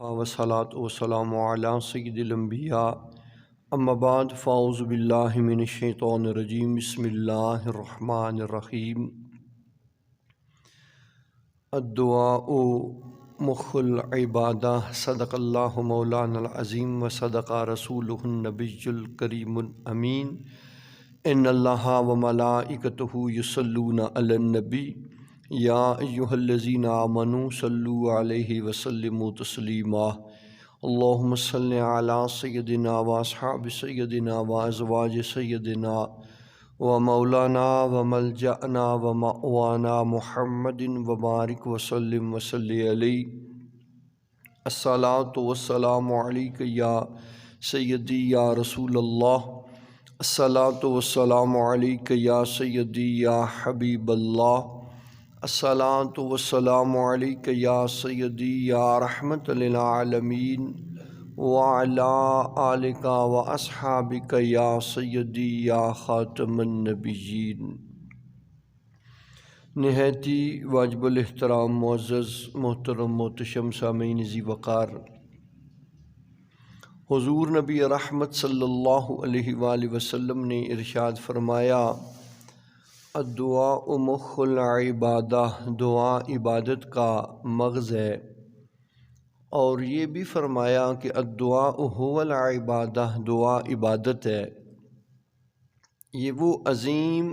والصلاة والسلام على سید الانبیاء اما بعد فاعوذ باللہ من الشیطان الرجیم بسم اللہ الرحمن الرحیم الدعاء مخ العبادہ صدق اللہ مولانا العظیم وصدق رسولہ النبی الکریم الامین ان اللہ وملائکتہ یصلون علی النبی یا ایہا الذین آمنوا صلوا علیہ وسلموا تسلیما اللہم صلی علی سیدنا و اصحاب سیدنا و ازواج سیدنا و مولانا و ملجأنا و مأوانا محمد و بارک وسلم وصلی علیہ الصلاۃ والسلام علیک یا سیدی یا رسول اللہ الصلاۃ والسلام علیک یا سیدی یا حبیب اللہ الصلاۃ والسلام علیک یا سیدی یا رحمت للعالمین وعلی آلک و اصحابک یا سیدی یا خاتم النبیین۔ نہایتی واجب الاحترام معزز محترم محتشم سامعین ذی وقار، حضور نبی رحمت صلی اللہ علیہ وآلہ وسلم نے ارشاد فرمایا الدعاء مخ العبادہ، دعا عبادت کا مغز ہے، اور یہ بھی فرمایا کہ الدعاء هو العبادہ، دعا عبادت ہے۔ یہ وہ عظیم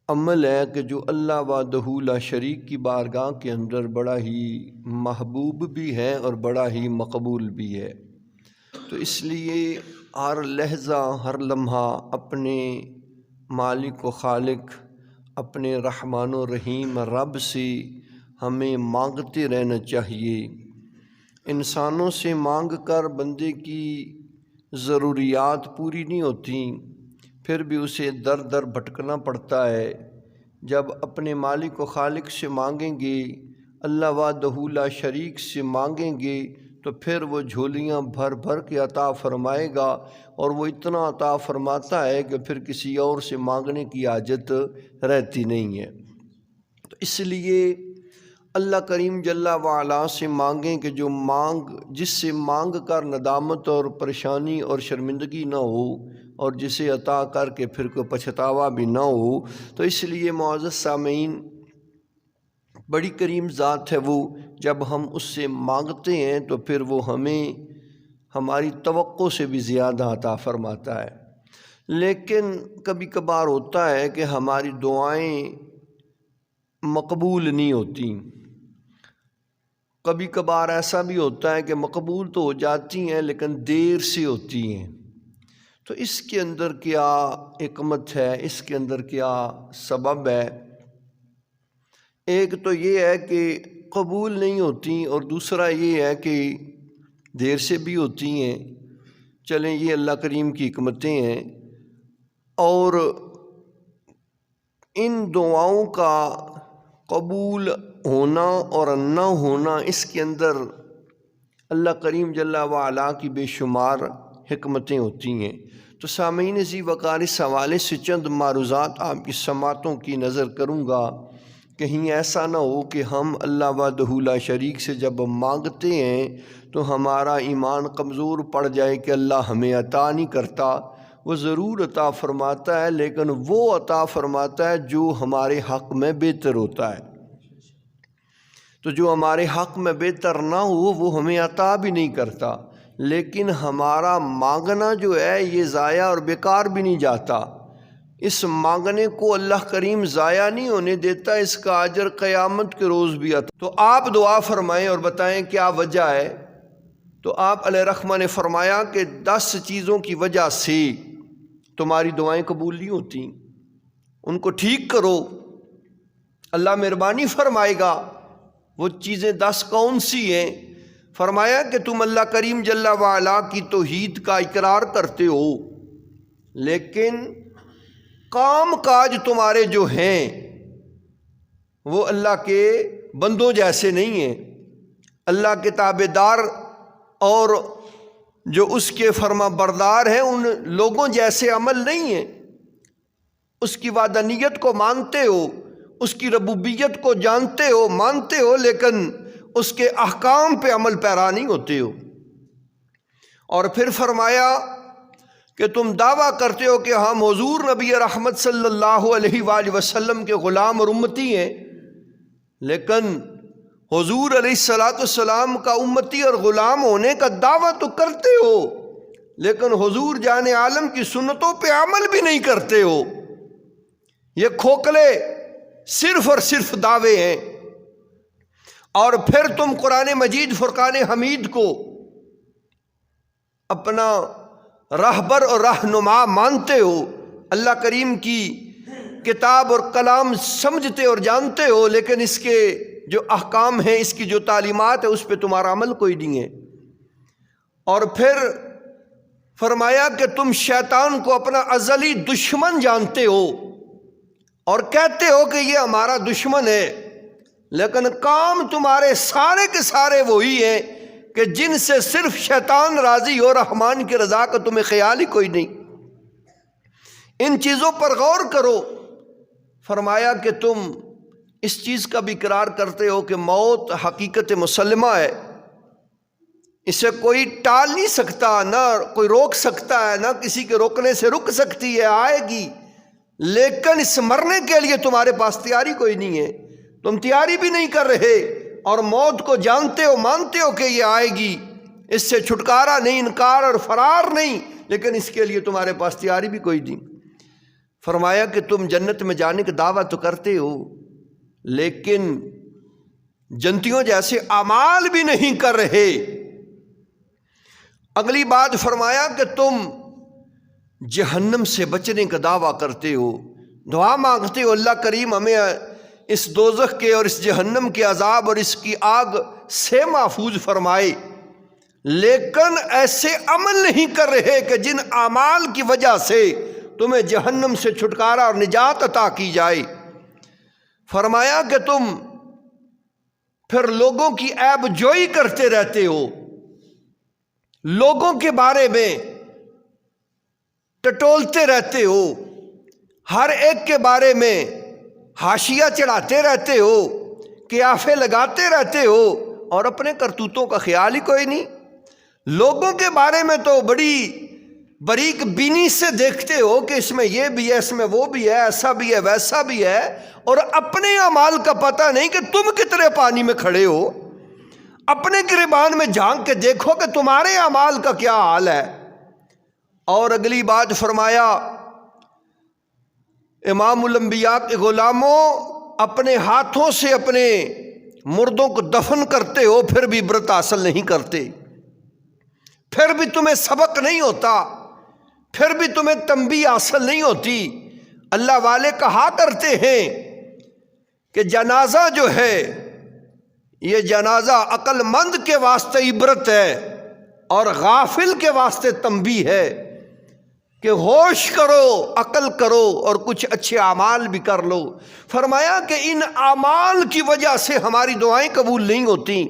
عمل ہے کہ جو اللہ وحدہ لا شریک کی بارگاہ کے اندر بڑا ہی محبوب بھی ہے اور بڑا ہی مقبول بھی ہے۔ تو اس لیے ہر لحظہ ہر لمحہ اپنے مالک و خالق، اپنے رحمان و رحیم رب سے ہمیں مانگتے رہنا چاہیے۔ انسانوں سے مانگ کر بندے کی ضروریات پوری نہیں ہوتی، پھر بھی اسے در در بھٹکنا پڑتا ہے۔ جب اپنے مالک و خالق سے مانگیں گے، اللہ وحدہ لا شریک سے مانگیں گے، تو پھر وہ جھولیاں بھر بھر کے عطا فرمائے گا، اور وہ اتنا عطا فرماتا ہے کہ پھر کسی اور سے مانگنے کی حاجت رہتی نہیں ہے۔ تو اس لیے اللہ کریم جل وعلا سے مانگیں کہ جس سے مانگ کر ندامت اور پریشانی اور شرمندگی نہ ہو، اور جسے عطا کر کے پھر کوئی پچھتاوا بھی نہ ہو۔ تو اس لیے معزز سامعین، بڑی کریم ذات ہے وہ، جب ہم اس سے مانگتے ہیں تو پھر وہ ہمیں ہماری توقع سے بھی زیادہ عطا فرماتا ہے۔ لیکن کبھی کبھار ہوتا ہے کہ ہماری دعائیں مقبول نہیں ہوتی، کبھی کبھار ایسا بھی ہوتا ہے کہ مقبول تو ہو جاتی ہیں لیکن دیر سے ہوتی ہیں۔ تو اس کے اندر کیا حکمت ہے، اس کے اندر کیا سبب ہے؟ ایک تو یہ ہے کہ قبول نہیں ہوتی، اور دوسرا یہ ہے کہ دیر سے بھی ہوتی ہیں۔ چلیں، یہ اللہ کریم کی حکمتیں ہیں، اور ان دعاؤں کا قبول ہونا اور نہ ہونا، اس کے اندر اللہ کریم جل وعلا کی بے شمار حکمتیں ہوتی ہیں۔ تو سامعین ذی وقار، اس حوالے سے چند معروضات آپ کی سماعتوں کی نظر کروں گا، کہیں ایسا نہ ہو کہ ہم اللہ وحدہ لا شریک سے جب مانگتے ہیں تو ہمارا ایمان کمزور پڑ جائے کہ اللہ ہمیں عطا نہیں کرتا۔ وہ ضرور عطا فرماتا ہے، لیکن وہ عطا فرماتا ہے جو ہمارے حق میں بہتر ہوتا ہے۔ تو جو ہمارے حق میں بہتر نہ ہو وہ ہمیں عطا بھی نہیں کرتا، لیکن ہمارا مانگنا جو ہے یہ ضائع اور بیکار بھی نہیں جاتا۔ اس مانگنے کو اللہ کریم ضائع نہیں ہونے دیتا، اس کا اجر قیامت کے روز بھی آتا۔ تو آپ دعا فرمائیں اور بتائیں کیا وجہ ہے۔ تو آپ علیہ رحمہ نے فرمایا کہ 10 چیزوں کی وجہ سے تمہاری دعائیں قبول نہیں ہوتی، ان کو ٹھیک کرو، اللہ مہربانی فرمائے گا۔ وہ چیزیں 10 کون سی ہیں؟ فرمایا کہ تم اللہ کریم جل وعلا کی توحید کا اقرار کرتے ہو، لیکن کام کاج تمہارے جو ہیں وہ اللہ کے بندوں جیسے نہیں ہیں، اللہ کے تابع دار اور جو اس کے فرما بردار ہیں ان لوگوں جیسے عمل نہیں ہیں۔ اس کی وحدانیت کو مانتے ہو، اس کی ربوبیت کو جانتے ہو، مانتے ہو، لیکن اس کے احکام پہ عمل پیرا نہیں ہوتے ہو۔ اور پھر فرمایا کہ تم دعویٰ کرتے ہو کہ ہم حضور نبی رحمت صلی اللہ علیہ وآلہ وسلم کے غلام اور امتی ہیں، لیکن حضور علیہ السلام کا امتی اور غلام ہونے کا دعویٰ تو کرتے ہو، لیکن حضور جان عالم کی سنتوں پہ عمل بھی نہیں کرتے ہو۔ یہ کھوکھلے صرف اور صرف دعوے ہیں۔ اور پھر تم قرآن مجید فرقان حمید کو اپنا راہبر اور رہنما مانتے ہو، اللہ کریم کی کتاب اور کلام سمجھتے اور جانتے ہو، لیکن اس کے جو احکام ہیں، اس کی جو تعلیمات ہے، اس پہ تمہارا عمل کوئی نہیں ہے۔ اور پھر فرمایا کہ تم شیطان کو اپنا ازلی دشمن جانتے ہو اور کہتے ہو کہ یہ ہمارا دشمن ہے، لیکن کام تمہارے سارے کے سارے وہی ہیں کہ جن سے صرف شیطان راضی ہو، رحمان کی رضا کا تمہیں خیال ہی کوئی نہیں۔ ان چیزوں پر غور کرو۔ فرمایا کہ تم اس چیز کا بھی اقرار کرتے ہو کہ موت حقیقت مسلمہ ہے، اسے کوئی ٹال نہیں سکتا، نہ کوئی روک سکتا ہے، نہ کسی کے روکنے سے رک سکتی ہے، آئے گی، لیکن اس مرنے کے لیے تمہارے پاس تیاری کوئی نہیں ہے، تم تیاری بھی نہیں کر رہے، اور موت کو جانتے ہو، مانتے ہو کہ یہ آئے گی، اس سے چھٹکارا نہیں، انکار اور فرار نہیں، لیکن اس کے لیے تمہارے پاس تیاری بھی کوئی نہیں۔ فرمایا کہ تم جنت میں جانے کا دعویٰ تو کرتے ہو، لیکن جنتیوں جیسے اعمال بھی نہیں کر رہے۔ اگلی بات فرمایا کہ تم جہنم سے بچنے کا دعویٰ کرتے ہو، دعا مانگتے ہو اللہ کریم ہمیں اس دوزخ کے اور اس جہنم کے عذاب اور اس کی آگ سے محفوظ فرمائے، لیکن ایسے عمل نہیں کر رہے کہ جن اعمال کی وجہ سے تمہیں جہنم سے چھٹکارا اور نجات عطا کی جائے۔ فرمایا کہ تم پھر لوگوں کی عیب جوئی کرتے رہتے ہو، لوگوں کے بارے میں ٹٹولتے رہتے ہو، ہر ایک کے بارے میں حاشیہ چڑھاتے رہتے ہو، قیافے لگاتے رہتے ہو، اور اپنے کرتوتوں کا خیال ہی کوئی نہیں۔ لوگوں کے بارے میں تو بڑی باریک بینی سے دیکھتے ہو کہ اس میں یہ بھی ہے، اس میں وہ بھی ہے، ایسا بھی ہے، ویسا بھی ہے، اور اپنے اعمال کا پتہ نہیں کہ تم کتنے پانی میں کھڑے ہو۔ اپنے گریبان میں جھانک کے دیکھو کہ تمہارے اعمال کا کیا حال ہے۔ اور اگلی بات فرمایا امام الانبیاء کے غلاموں، اپنے ہاتھوں سے اپنے مردوں کو دفن کرتے ہو، پھر بھی عبرت حاصل نہیں کرتے، پھر بھی تمہیں سبق نہیں ہوتا، پھر بھی تمہیں تنبیہ حاصل نہیں ہوتی۔ اللہ والے کہا کرتے ہیں کہ جنازہ جو ہے یہ جنازہ عقل مند کے واسطے عبرت ہے اور غافل کے واسطے تنبیہ ہے کہ ہوش کرو، عقل کرو اور کچھ اچھے اعمال بھی کر لو۔ فرمایا کہ ان اعمال کی وجہ سے ہماری دعائیں قبول نہیں ہوتی۔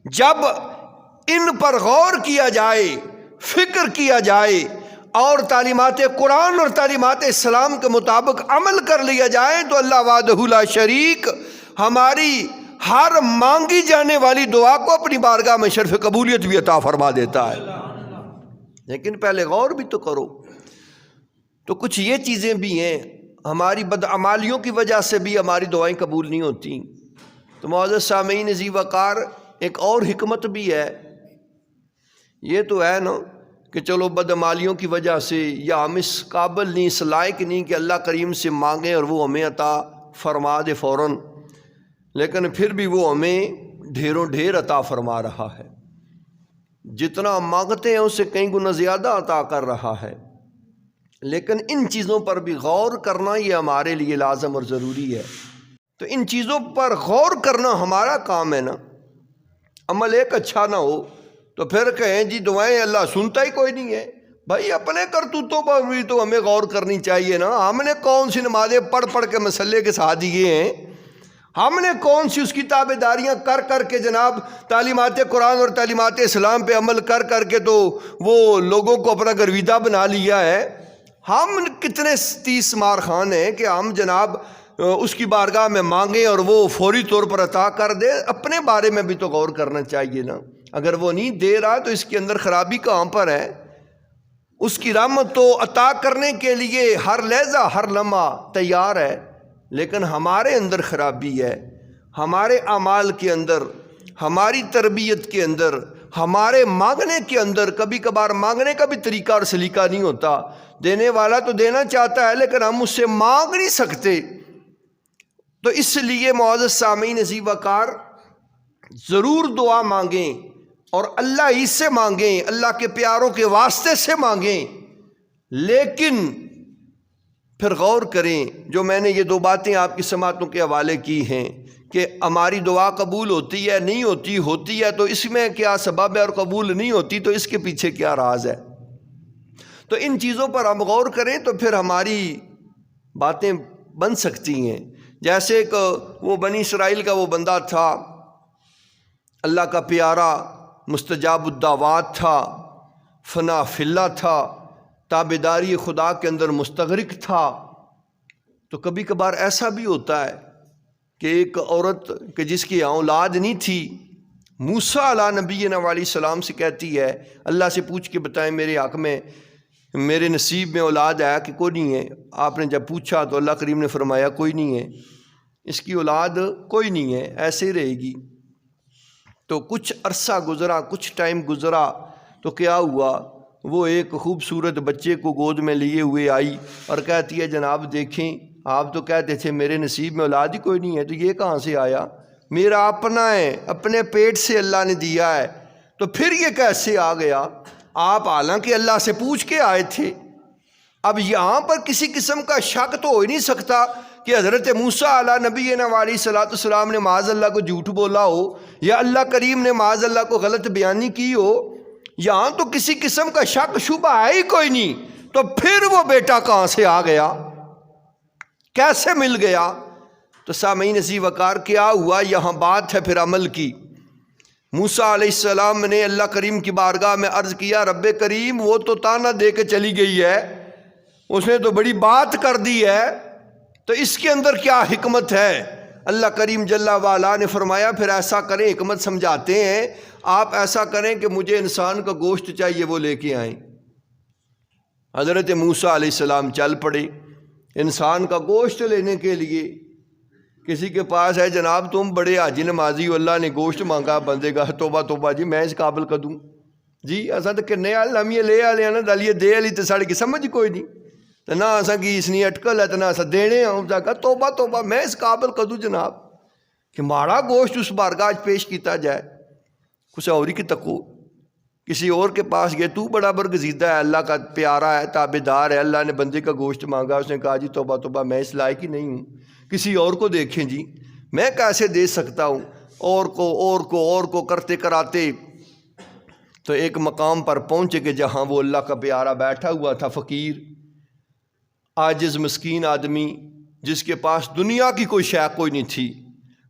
جب ان پر غور کیا جائے، فکر کیا جائے اور تعلیمات قرآن اور تعلیمات اسلام کے مطابق عمل کر لیا جائے تو اللہ وحدہ لا شریک ہماری ہر مانگی جانے والی دعا کو اپنی بارگاہ میں شرف قبولیت بھی عطا فرما دیتا ہے۔ لیکن پہلے غور بھی تو کرو۔ تو کچھ یہ چیزیں بھی ہیں، ہماری بدعمالیوں کی وجہ سے بھی ہماری دعائیں قبول نہیں ہوتی۔ تو معزز سامعین ذی وقار، ایک اور حکمت بھی ہے۔ یہ تو ہے نا کہ چلو بدعمالیوں کی وجہ سے یا ہم اس قابل نہیں، اس لائق نہیں کہ اللہ کریم سے مانگیں اور وہ ہمیں عطا فرما دے فوراً، لیکن پھر بھی وہ ہمیں ڈھیروں ڈھیر عطا فرما رہا ہے، جتنا ہم مانگتے ہیں اس سے کئی گنا زیادہ عطا کر رہا ہے۔ لیکن ان چیزوں پر بھی غور کرنا یہ ہمارے لیے لازم اور ضروری ہے۔ تو ان چیزوں پر غور کرنا ہمارا کام ہے نا۔ عمل ایک اچھا نہ ہو تو پھر کہیں جی دعائیں اللہ سنتا ہی کوئی نہیں ہے۔ بھائی اپنے کرتوتوں پر بھی تو ہمیں غور کرنی چاہیے نا۔ ہم نے کون سی نمازیں پڑھ پڑھ کے مسلے کے ساتھ دیے ہیں، ہم نے کون سی اس کی تابعداریاں کر کر کے جناب تعلیمات قرآن اور تعلیمات اسلام پہ عمل کر کر کے تو وہ لوگوں کو اپنا گرویدہ بنا لیا ہے۔ ہم کتنے 30 مار خان ہیں کہ ہم جناب اس کی بارگاہ میں مانگیں اور وہ فوری طور پر عطا کر دے؟ اپنے بارے میں بھی تو غور کرنا چاہیے نا۔ اگر وہ نہیں دے رہا تو اس کے اندر خرابی کہاں پر ہے؟ اس کی رحمت تو عطا کرنے کے لیے ہر لحظہ ہر لمحہ تیار ہے، لیکن ہمارے اندر خرابی ہے، ہمارے اعمال کے اندر، ہماری تربیت کے اندر، ہمارے مانگنے کے اندر۔ کبھی کبھار مانگنے کا بھی طریقہ اور سلیقہ نہیں ہوتا۔ دینے والا تو دینا چاہتا ہے لیکن ہم اس سے مانگ نہیں سکتے۔ تو اس لیے معزز سامعین عزیز وقار، ضرور دعا مانگیں اور اللہ ہی سے مانگیں، اللہ کے پیاروں کے واسطے سے مانگیں، لیکن پھر غور کریں۔ جو میں نے یہ دو باتیں آپ کی سماعتوں کے حوالے کی ہیں کہ ہماری دعا قبول ہوتی ہے نہیں ہوتی، ہوتی ہے تو اس میں کیا سبب ہے، اور قبول نہیں ہوتی تو اس کے پیچھے کیا راز ہے۔ تو ان چیزوں پر ہم غور کریں تو پھر ہماری باتیں بن سکتی ہیں۔ جیسے کہ وہ بنی اسرائیل کا وہ بندہ تھا، اللہ کا پیارا، مستجاب الدعوات تھا، فنا فی اللہ تھا، تابعداری خدا کے اندر مستغرق تھا۔ تو کبھی کبھار ایسا بھی ہوتا ہے کہ ایک عورت کہ جس کی اولاد نہیں تھی، موسیٰ علیہ نبینا علیہ السلام سے کہتی ہے اللہ سے پوچھ کے بتائیں میرے حق میں، میرے نصیب میں اولاد ہے کہ کوئی نہیں ہے؟ آپ نے جب پوچھا تو اللہ کریم نے فرمایا کوئی نہیں ہے، اس کی اولاد کوئی نہیں ہے، ایسے ہی رہے گی۔ تو کچھ عرصہ گزرا، کچھ ٹائم گزرا تو کیا ہوا، وہ ایک خوبصورت بچے کو گود میں لیے ہوئے آئی اور کہتی ہے جناب دیکھیں، آپ تو کہتے تھے میرے نصیب میں اولاد ہی کوئی نہیں ہے، تو یہ کہاں سے آیا؟ میرا اپنا ہے، اپنے پیٹ سے اللہ نے دیا ہے، تو پھر یہ کیسے آ گیا؟ آپ حالانکہ اللہ سے پوچھ کے آئے تھے۔ اب یہاں پر کسی قسم کا شک تو ہو ہی نہیں سکتا کہ حضرت موسیٰ علیہ نبینا علیہ السلام نے معاذ اللہ کو جھوٹ بولا ہو، یا اللہ کریم نے معاذ اللہ کو غلط بیانی کی ہو۔ یہاں تو کسی قسم کا شک شبہ ہے ہی کوئی نہیں، تو پھر وہ بیٹا کہاں سے آ گیا، کیسے مل گیا؟ تو سامعین عزیز وقار کیا ہوا؟ یہاں بات ہے پھر عمل کی۔ موسیٰ علیہ السلام نے اللہ کریم کی بارگاہ میں عرض کیا رب کریم وہ تو تانا دے کے چلی گئی ہے، اس نے تو بڑی بات کر دی ہے، تو اس کے اندر کیا حکمت ہے؟ اللہ کریم جل وعلا نے فرمایا پھر ایسا کریں، حکمت سمجھاتے ہیں، آپ ایسا کریں کہ مجھے انسان کا گوشت چاہیے وہ لے کے آئیں۔ حضرت موسیٰ علیہ السلام چل پڑے انسان کا گوشت لینے کے لیے۔ کسی کے پاس ہے جناب تم بڑے حاجی نمازی ہو، اللہ نے گوشت مانگا بندے کا، توبہ توبہ جی میں اس قابل کا دوں جی، اساں تو کنے ہم یہ لے آلے نا دلیے دے علی تو ساڑے کی سمجھ کوئی نہیں، تو نہ اساں کی اس نے اٹکل ہے تو نہ اساں دینے ہوں، کہا توبہ توبہ میں اس قابل کا دوں جناب کہ ماڑا گوشت اس بارگاہ پیش کیتا جائے۔ کچھ اور ہی کی تکو کسی اور کے پاس گئے، تو بڑا برگزیدہ ہے، اللہ کا پیارا ہے، تابعدار ہے، اللہ نے بندے کا گوشت مانگا، اس نے کہا جی توبہ توبہ میں اس لائق ہی نہیں ہوں، کسی اور کو دیکھیں جی، میں کیسے دے سکتا ہوں؟ اور کو کرتے کراتے تو ایک مقام پر پہنچے کہ جہاں وہ اللہ کا پیارا بیٹھا ہوا تھا، فقیر عاجز مسکین آدمی جس کے پاس دنیا کی کوئی شے کوئی نہیں تھی۔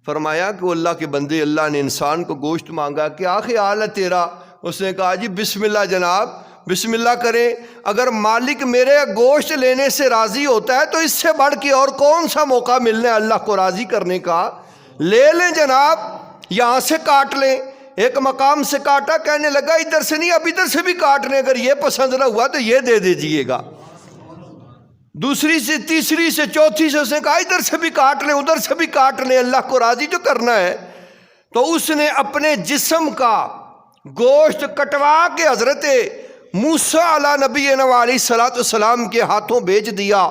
فرمایا کہ وہ اللہ کے بندے، اللہ نے انسان کو گوشت مانگا، کیا خیال ہے تیرا؟ اس نے کہا جی بسم اللہ جناب، بسم اللہ کریں، اگر مالک میرے گوشت لینے سے راضی ہوتا ہے تو اس سے بڑھ کے اور کون سا موقع ملنا ہے اللہ کو راضی کرنے کا؟ لے لیں جناب، یہاں سے کاٹ لیں۔ ایک مقام سے کاٹا، کہنے لگا ادھر سے نہیں اب ادھر سے بھی کاٹ لیں، اگر یہ پسند نہ ہوا تو یہ دے دیجئے گا۔ دوسری سے تیسری سے چوتھی سے اس نے کہا ادھر سے بھی کاٹ لیں ادھر سے بھی کاٹ لیں، اللہ کو راضی جو کرنا ہے۔ تو اس نے اپنے جسم کا گوشت کٹوا کے حضرت موسیٰ علیہ نبینا علیہ السلام کے ہاتھوں بھیج دیا۔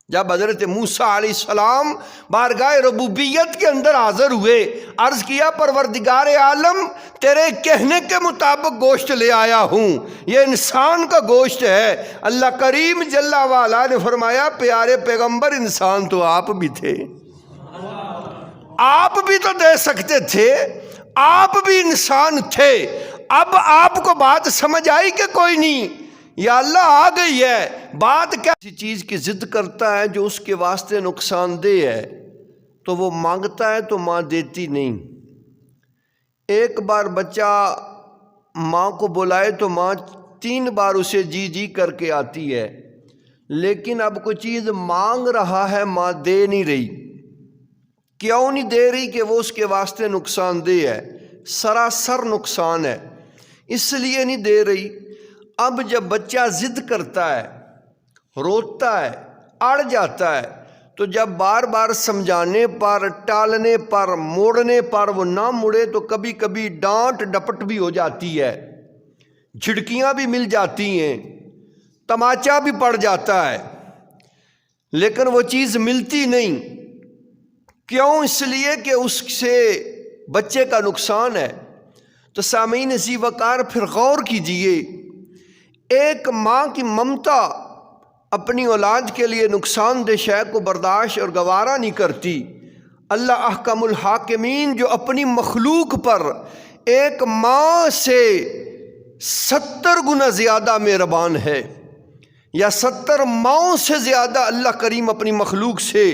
جب حضرت موسیٰ علیہ السلام بارگاہ ربوبیت کے اندر حاضر ہوئے، عرض کیا پروردگار عالم تیرے کہنے کے مطابق گوشت لے آیا ہوں، یہ انسان کا گوشت ہے۔ اللہ کریم جل وعلا نے فرمایا پیارے پیغمبر انسان تو آپ بھی تھے، آپ بھی تو دے سکتے تھے، آپ بھی انسان تھے، اب آپ کو بات سمجھ آئی کہ کوئی نہیں؟ یا اللہ آ گئی ہے بات۔ کیا کسی چیز کی ضد کرتا ہے جو اس کے واسطے نقصان دہ ہے تو وہ مانگتا ہے تو ماں دیتی نہیں۔ ایک بار بچہ ماں کو بلائے تو ماں 3 بار اسے جی جی کر کے آتی ہے، لیکن اب کوئی چیز مانگ رہا ہے ماں دے نہیں رہی. کیوں نہیں دے رہی؟ کہ وہ اس کے واسطے نقصان دہ ہے، سراسر نقصان ہے، اس لیے نہیں دے رہی. اب جب بچہ ضد کرتا ہے، روتا ہے، اڑ جاتا ہے، تو جب بار بار سمجھانے پر، ٹالنے پر، موڑنے پر وہ نہ مڑے تو کبھی کبھی ڈانٹ ڈپٹ بھی ہو جاتی ہے، جھڑکیاں بھی مل جاتی ہیں، تماچا بھی پڑ جاتا ہے، لیکن وہ چیز ملتی نہیں. کیوں؟ اس لیے کہ اس سے بچے کا نقصان ہے. تو سامعین ذی وقار پھر غور کیجئے، ایک ماں کی ممتا اپنی اولاد کے لیے نقصان دہ شے کو برداشت اور گوارا نہیں کرتی. اللہ احکم الحاکمین جو اپنی مخلوق پر ایک ماں سے 70 گنا زیادہ مہربان ہے، یا 70 ماؤں سے زیادہ اللہ کریم اپنی مخلوق سے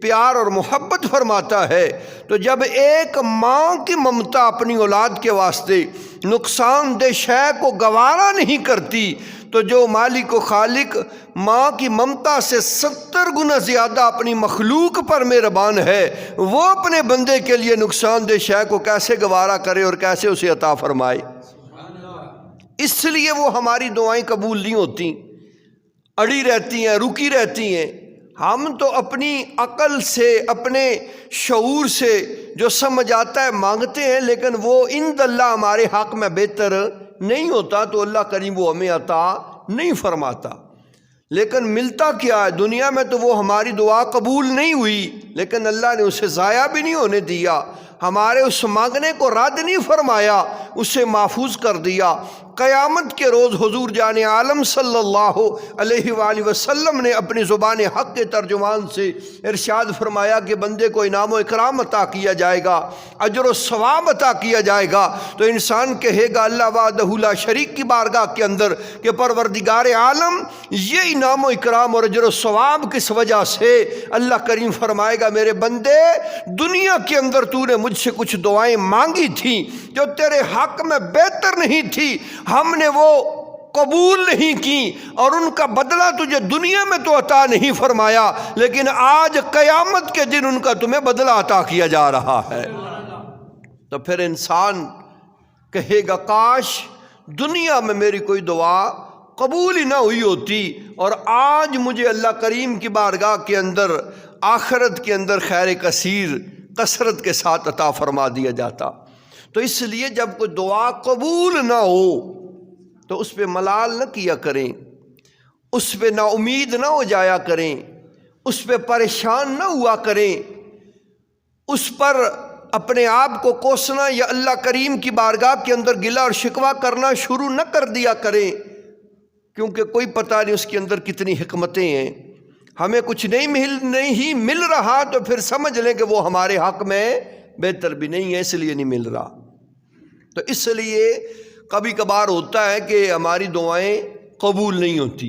پیار اور محبت فرماتا ہے، تو جب ایک ماں کی ممتا اپنی اولاد کے واسطے نقصان دہ شے کو گوارا نہیں کرتی، تو جو مالک و خالق ماں کی ممتا سے 70 گنا زیادہ اپنی مخلوق پر مہربان ہے، وہ اپنے بندے کے لیے نقصان دہ شے کو کیسے گوارا کرے اور کیسے اسے عطا فرمائے. اس لیے وہ ہماری دعائیں قبول نہیں ہوتی، اڑی رہتی ہیں، رکی رہتی ہیں. ہم تو اپنی عقل سے، اپنے شعور سے جو سمجھ آتا ہے مانگتے ہیں، لیکن وہ عند اللہ ہمارے حق میں بہتر نہیں ہوتا، تو اللہ کریم وہ ہمیں عطا نہیں فرماتا. لیکن ملتا کیا ہے دنیا میں؟ تو وہ ہماری دعا قبول نہیں ہوئی، لیکن اللہ نے اسے ضائع بھی نہیں ہونے دیا، ہمارے اس مانگنے کو رد نہیں فرمایا، اسے محفوظ کر دیا. قیامت کے روز حضور جان عالم صلی اللہ علیہ وآلہ وسلم نے اپنی زبان حق کے ترجمان سے ارشاد فرمایا کہ بندے کو انعام و اکرام عطا کیا جائے گا، اجر و ثواب عطا کیا جائے گا. تو انسان کہے گا اللہ وحدہ لا شریک کی بارگاہ کے اندر کہ پروردگار عالم، یہ انعام و اکرام اور اجر و ثواب کس وجہ سے؟ اللہ کریم فرمائے گا میرے بندے، دنیا کے اندر تو نے مجھ سے کچھ دعائیں مانگی تھیں جو تیرے حق میں بہتر نہیں تھی، ہم نے وہ قبول نہیں کی اور ان کا بدلہ تجھے دنیا میں تو عطا نہیں فرمایا، لیکن آج قیامت کے دن ان کا تمہیں بدلہ عطا کیا جا رہا ہے. تو پھر انسان کہے گا کاش دنیا میں میری کوئی دعا قبول ہی نہ ہوئی ہوتی اور آج مجھے اللہ کریم کی بارگاہ کے اندر آخرت کے اندر خیر کثیر کثرت کے ساتھ عطا فرما دیا جاتا. تو اس لیے جب کوئی دعا قبول نہ ہو تو اس پہ ملال نہ کیا کریں، اس پہ نا امید نہ ہو جایا کریں، اس پہ پریشان نہ ہوا کریں، اس پر اپنے آپ کو کوسنا یا اللہ کریم کی بارگاہ کے اندر گلہ اور شکوہ کرنا شروع نہ کر دیا کریں، کیونکہ کوئی پتہ نہیں اس کے اندر کتنی حکمتیں ہیں. ہمیں کچھ نہیں مل رہا تو پھر سمجھ لیں کہ وہ ہمارے حق میں بہتر بھی نہیں ہے، اس لیے نہیں مل رہا. تو اس لیے کبھی کبھار ہوتا ہے کہ ہماری دعائیں قبول نہیں ہوتی.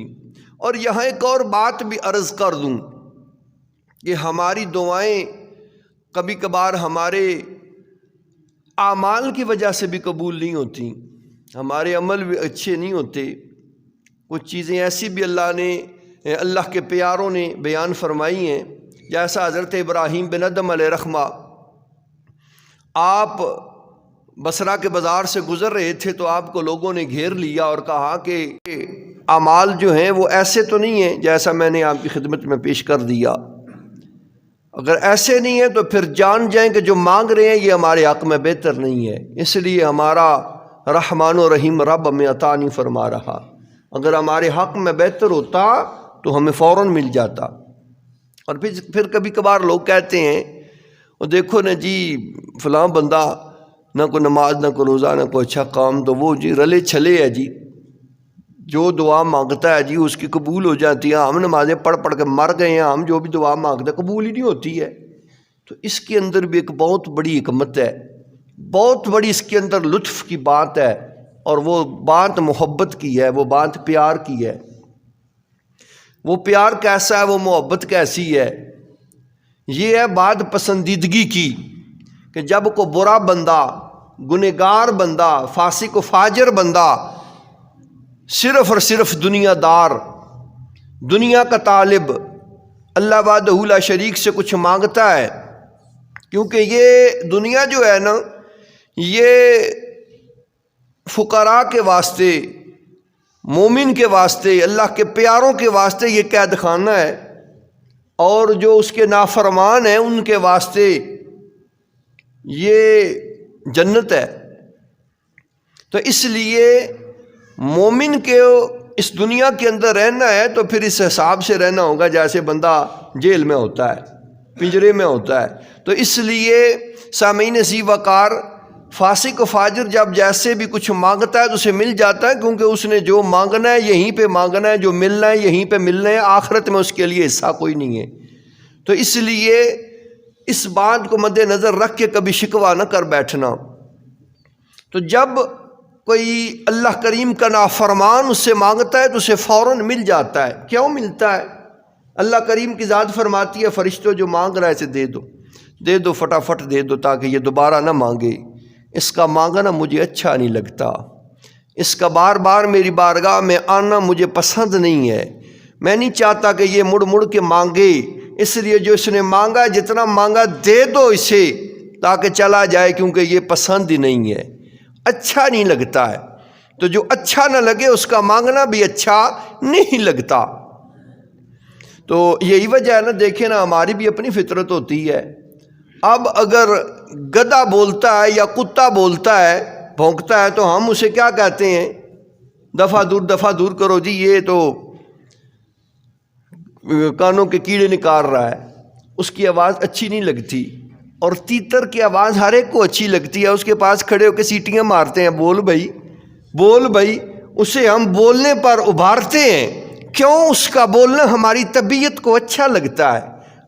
اور یہاں ایک اور بات بھی عرض کر دوں کہ ہماری دعائیں کبھی کبھار ہمارے اعمال کی وجہ سے بھی قبول نہیں ہوتی، ہمارے عمل بھی اچھے نہیں ہوتے. کچھ چیزیں ایسی بھی اللہ کے پیاروں نے بیان فرمائی ہیں، جیسا حضرت ابراہیم بن ادم علیہ رحمہ، آپ بصرہ کے بازار سے گزر رہے تھے تو آپ کو لوگوں نے گھیر لیا اور کہا کہ اعمال جو ہیں وہ ایسے تو نہیں ہیں جیسا میں نے آپ کی خدمت میں پیش کر دیا، اگر ایسے نہیں ہیں تو پھر جان جائیں کہ جو مانگ رہے ہیں یہ ہمارے حق میں بہتر نہیں ہے، اس لیے ہمارا رحمان و رحیم رب ہمیں عطا نہیں فرما رہا. اگر ہمارے حق میں بہتر ہوتا تو ہمیں فوراً مل جاتا. اور پھر کبھی کبھار لوگ کہتے ہیں اور دیکھو نا جی فلاں بندہ نہ کوئی نماز نہ کوئی روزہ نہ کوئی اچھا کام، تو وہ جی رلے چھلے ہے جی، جو دعا مانگتا ہے جی اس کی قبول ہو جاتی ہے. ہم نمازیں پڑھ پڑھ کے مر گئے ہیں، ہم جو بھی دعا مانگتے ہیں قبول ہی نہیں ہوتی ہے. تو اس کے اندر بھی ایک بہت بڑی حکمت ہے، بہت بڑی اس کے اندر لطف کی بات ہے، اور وہ بات محبت کی ہے، وہ بات پیار کی ہے. وہ پیار کیسا ہے، وہ محبت کیسی ہے؟ یہ ہے بات پسندیدگی کی، کہ جب کو برا بندہ، گنہگار بندہ، فاسق و فاجر بندہ، صرف اور صرف دنیا دار دنیا کا طالب اللہ وحدہ لا شریک سے کچھ مانگتا ہے، کیونکہ یہ دنیا جو ہے نا یہ فقراء کے واسطے، مومن کے واسطے، اللہ کے پیاروں کے واسطے یہ قید خانہ ہے، اور جو اس کے نافرمان ہیں ان کے واسطے یہ جنت ہے۔ تو اس لیے مومن کے اس دنیا کے اندر رہنا ہے تو پھر اس حساب سے رہنا ہوگا جیسے بندہ جیل میں ہوتا ہے، پنجرے میں ہوتا ہے۔ تو اس لیے سامعین ذی وقار، فاسق و فاجر جب جیسے بھی کچھ مانگتا ہے تو اسے مل جاتا ہے، کیونکہ اس نے جو مانگنا ہے یہیں پہ مانگنا ہے، جو ملنا ہے یہیں پہ ملنا ہے، آخرت میں اس کے لیے حصہ کوئی نہیں ہے۔ تو اس لیے اس بات کو مد نظر رکھ کے کبھی شکوہ نہ کر بیٹھنا۔ تو جب کوئی اللہ کریم کا نافرمان اس سے مانگتا ہے تو اسے فوراً مل جاتا ہے۔ کیوں ملتا ہے؟ اللہ کریم کی ذات فرماتی ہے فرشتوں جو مانگ رہا ہے اسے دے دو، دے دو، فٹافٹ دے دو تاکہ یہ دوبارہ نہ مانگے۔ اس کا مانگنا مجھے اچھا نہیں لگتا، اس کا بار بار میری بارگاہ میں آنا مجھے پسند نہیں ہے، میں نہیں چاہتا کہ یہ مڑ مڑ کے مانگے، اس لیے جو اس نے مانگا جتنا مانگا دے دو اسے تاکہ چلا جائے، کیونکہ یہ پسند ہی نہیں ہے، اچھا نہیں لگتا ہے۔ تو جو اچھا نہ لگے اس کا مانگنا بھی اچھا نہیں لگتا۔ تو یہی وجہ ہے نا، دیکھیں نا ہماری بھی اپنی فطرت ہوتی ہے۔ اب اگر گدھا بولتا ہے یا کتا بولتا ہے، بھونکتا ہے، تو ہم اسے کیا کہتے ہیں؟ دفعہ دور کرو جی، یہ تو کانوں کے کیڑے نکال رہا ہے، اس کی آواز اچھی نہیں لگتی۔ اور تیتر کی آواز ہر ایک کو اچھی لگتی ہے، اس کے پاس کھڑے ہو کے سیٹیاں مارتے ہیں، بول بھائی بول بھائی، اسے ہم بولنے پر ابھارتے ہیں۔ کیوں؟ اس کا بولنا ہماری طبیعت کو اچھا لگتا ہے،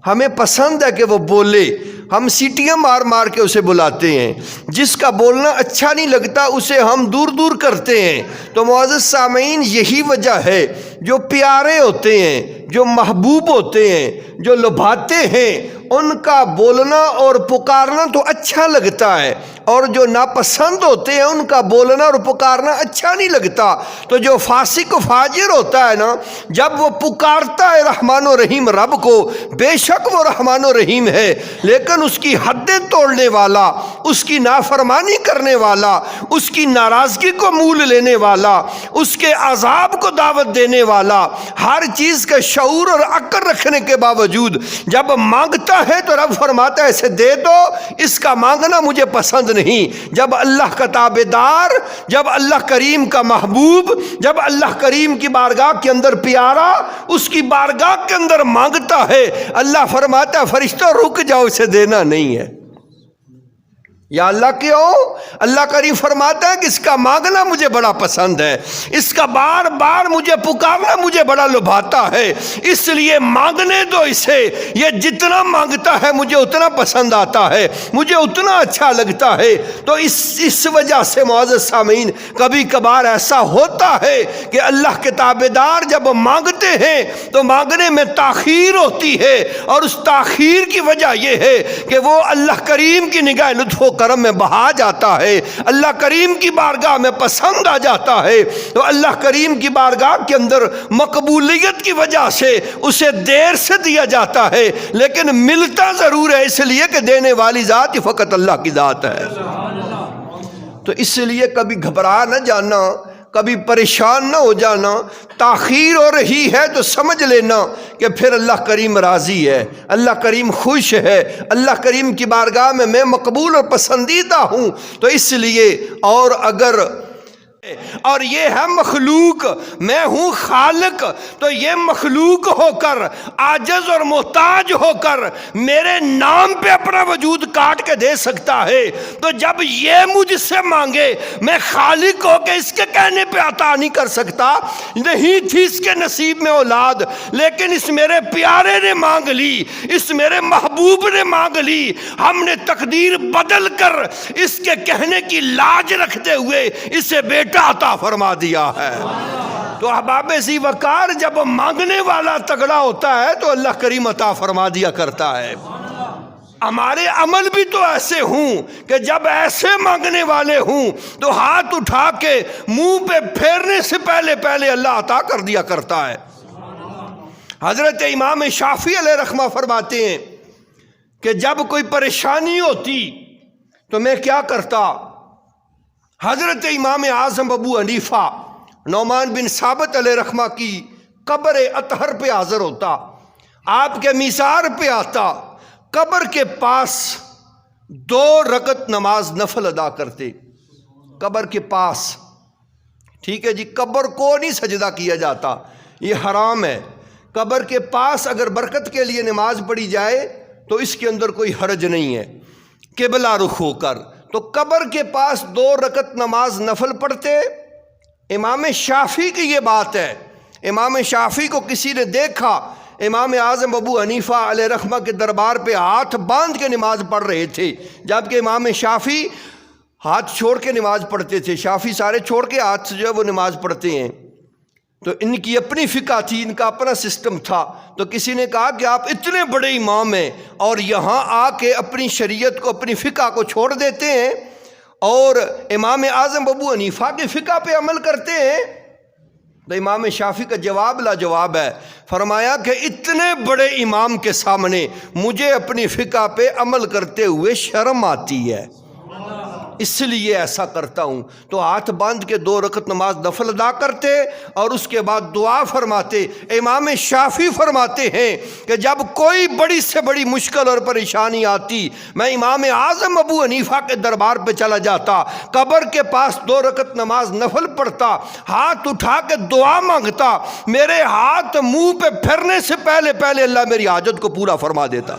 ہمیں پسند ہے کہ وہ بولے، ہم سیٹیاں مار مار کے اسے بلاتے ہیں۔ جس کا بولنا اچھا نہیں لگتا اسے ہم دور دور کرتے ہیں۔ تو معزز سامعین، یہی وجہ ہے جو پیارے ہوتے ہیں، جو محبوب ہوتے ہیں، جو لبھاتے ہیں، ان کا بولنا اور پکارنا تو اچھا لگتا ہے، اور جو ناپسند ہوتے ہیں ان کا بولنا اور پکارنا اچھا نہیں لگتا۔ تو جو فاسق و فاجر ہوتا ہے نا، جب وہ پکارتا ہے رحمان و رحیم رب کو، بے شک وہ رحمان و رحیم ہے، لیکن اس کی حدیں توڑنے والا، اس کی نافرمانی کرنے والا، اس کی ناراضگی کو مول لینے والا، اس کے عذاب کو دعوت دینے والا، ہر چیز کا شعور اور عقل رکھنے کے باوجود جب مانگتا ہے تو رب فرماتا ہے اسے دے دو، اس کا مانگنا مجھے پسند نہیں۔ جب اللہ کا تابعدار، جب اللہ کریم کا محبوب، جب اللہ کریم کی بارگاہ کے اندر پیارا اس کی بارگاہ کے اندر مانگتا ہے، اللہ فرماتا ہے فرشتوں رک جاؤ، اسے دینا نہیں ہے۔ یا اللہ کیوں؟ اللہ کریم فرماتا ہے کہ اس کا مانگنا مجھے بڑا پسند ہے، اس کا بار بار مجھے پکارنا مجھے بڑا لبھاتا ہے، اس لیے مانگنے دو اسے، یہ جتنا مانگتا ہے مجھے اتنا پسند آتا ہے، مجھے اتنا اچھا لگتا ہے۔ تو اس وجہ سے معزز سامعین، کبھی کبھار ایسا ہوتا ہے کہ اللہ کے تابعدار جب مانگتے ہیں تو مانگنے میں تاخیر ہوتی ہے، اور اس تاخیر کی وجہ یہ ہے کہ وہ اللہ کریم کی نگاہ لطف و کرم میں بہا جاتا ہے، اللہ کریم کی بارگاہ میں پسند آ جاتا ہے۔ تو اللہ کریم کی بارگاہ کے اندر مقبولیت کی وجہ سے اسے دیر سے دیا جاتا ہے، لیکن ملتا ضرور ہے، اس لیے کہ دینے والی ذات ہی فقط اللہ کی ذات ہے۔ تو اس لیے کبھی گھبرا نہ جانا، کبھی پریشان نہ ہو جانا۔ تاخیر ہو رہی ہے تو سمجھ لینا کہ پھر اللہ کریم راضی ہے، اللہ کریم خوش ہے، اللہ کریم کی بارگاہ میں میں مقبول اور پسندیدہ ہوں۔ تو اس لیے، اور اگر اور یہ ہے مخلوق، میں ہوں خالق، تو یہ مخلوق ہو کر، عاجز اور محتاج ہو کر میرے نام پہ اپنا وجود کاٹ کے دے سکتا ہے۔ تو جب یہ مجھ سے مانگے، میں خالق ہو کے اس کے کہنے پہ عطا نہیں کر سکتا۔ نہیں تھی اس کے نصیب میں اولاد، لیکن اس میرے پیارے نے مانگ لی، اس میرے محبوب نے مانگ لی، ہم نے تقدیر بدل کر اس کے کہنے کی لاج رکھتے ہوئے اسے بیٹا عطا فرما دیا ہے۔ تو احباب ذی وقار، جب مانگنے والا تگڑا ہوتا ہے تو اللہ کریم عطا فرما دیا کرتا ہے۔ ہمارے عمل بھی تو ایسے ہوں کہ جب ایسے مانگنے والے ہوں تو ہاتھ اٹھا کے منہ پہ پھیرنے سے پہلے اللہ عطا کر دیا کرتا ہے۔ حضرت امام شافعی علیہ رحمہ فرماتے ہیں کہ جب کوئی پریشانی ہوتی تو میں کیا کرتا؟ حضرت امام اعظم ابو حنیفہ نعمان بن ثابت علیہ رحمہ کی قبر اطہر پہ حاضر ہوتا، آپ کے میثار پہ آتا، قبر کے پاس 2 رکعت نماز نفل ادا کرتے، قبر کے پاس، ٹھیک ہے جی، قبر کو نہیں سجدہ کیا جاتا، یہ حرام ہے۔ قبر کے پاس اگر برکت کے لیے نماز پڑھی جائے تو اس کے اندر کوئی حرج نہیں ہے، قبلہ رخ ہو کر۔ تو قبر کے پاس 2 رکعت نماز نفل پڑھتے۔ امام شافعی کی یہ بات ہے، امام شافعی کو کسی نے دیکھا امام اعظم ابو حنیفہ علیہ رحمہ کے دربار پہ ہاتھ باندھ کے نماز پڑھ رہے تھے، جبکہ امام شافعی ہاتھ چھوڑ کے نماز پڑھتے تھے۔ شافعی سارے چھوڑ کے ہاتھ سے جو ہے وہ نماز پڑھتے ہیں، تو ان کی اپنی فقہ تھی، ان کا اپنا سسٹم تھا۔ تو کسی نے کہا کہ آپ اتنے بڑے امام ہیں اور یہاں آ کے اپنی شریعت کو، اپنی فقہ کو چھوڑ دیتے ہیں اور امام اعظم ابو حنیفہ کے فقہ پہ عمل کرتے ہیں۔ تو امام شافعی کا جواب لاجواب ہے، فرمایا کہ اتنے بڑے امام کے سامنے مجھے اپنی فقہ پہ عمل کرتے ہوئے شرم آتی ہے، اس لیے ایسا کرتا ہوں۔ تو ہاتھ باندھ کے 2 رکعت نماز نفل ادا کرتے اور اس کے بعد دعا فرماتے۔ امام شافعی فرماتے ہیں کہ جب کوئی بڑی سے بڑی مشکل اور پریشانی آتی، میں امام اعظم ابو حنیفہ کے دربار پہ چلا جاتا، قبر کے پاس 2 رکعت نماز نفل پڑھتا، ہاتھ اٹھا کے دعا مانگتا، میرے ہاتھ منہ پہ پھرنے سے پہلے پہلے اللہ میری حاجت کو پورا فرما دیتا۔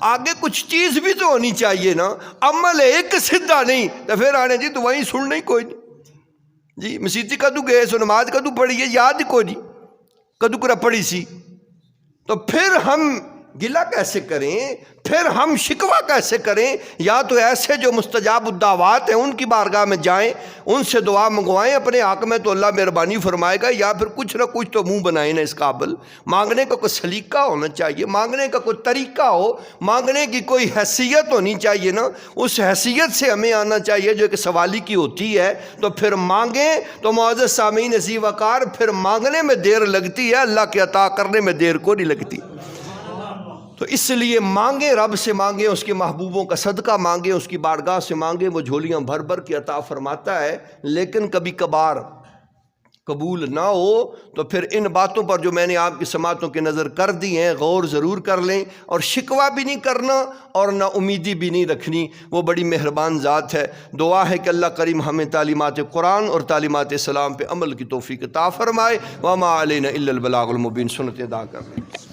آگے کچھ چیز بھی تو ہونی چاہیے نا، عمل ایک سدھا نہیں تو پھر آنے جی تو وہیں سن نہیں کوئی نہیں جی، مسیتی کدو گئے سو نماز کدو پڑھی ہے یاد کوئی نہیں، کدو کرا پڑھی سی، تو پھر ہم گلہ کیسے کریں، پھر ہم شکوہ کیسے کریں؟ یا تو ایسے جو مستجاب الدعوات ہیں ان کی بارگاہ میں جائیں، ان سے دعا منگوائیں اپنے حق میں تو اللہ مہربانی فرمائے گا، یا پھر کچھ نہ کچھ تو منہ بنائیں نا اس قابل۔ مانگنے کا کوئی سلیقہ ہونا چاہیے، مانگنے کا کوئی طریقہ ہو، مانگنے کی کوئی حیثیت ہونی چاہیے نا، اس حیثیت سے ہمیں آنا چاہیے جو کہ سوالی کی ہوتی ہے۔ تو پھر مانگیں تو معزز سامعین عزیز وقار، پھر مانگنے میں دیر لگتی ہے، اللہ کے عطا کرنے میں دیر کو نہیں لگتی۔ تو اس لیے مانگیں، رب سے مانگیں، اس کے محبوبوں کا صدقہ مانگیں، اس کی بارگاہ سے مانگیں، وہ جھولیاں بھر بھر کے عطا فرماتا ہے۔ لیکن کبھی کبھار قبول نہ ہو تو پھر ان باتوں پر جو میں نے آپ کی سماعتوں کے نظر کر دی ہیں غور ضرور کر لیں، اور شکوہ بھی نہیں کرنا اور نہ امیدی بھی نہیں رکھنی۔ وہ بڑی مہربان ذات ہے۔ دعا ہے کہ اللہ کریم ہمیں تعلیمات قرآن اور تعلیمات اسلام پہ عمل کی توفیق عطا فرمائے۔ وما علینا الا البلاغ المبین۔ سنت ادا کر لیں۔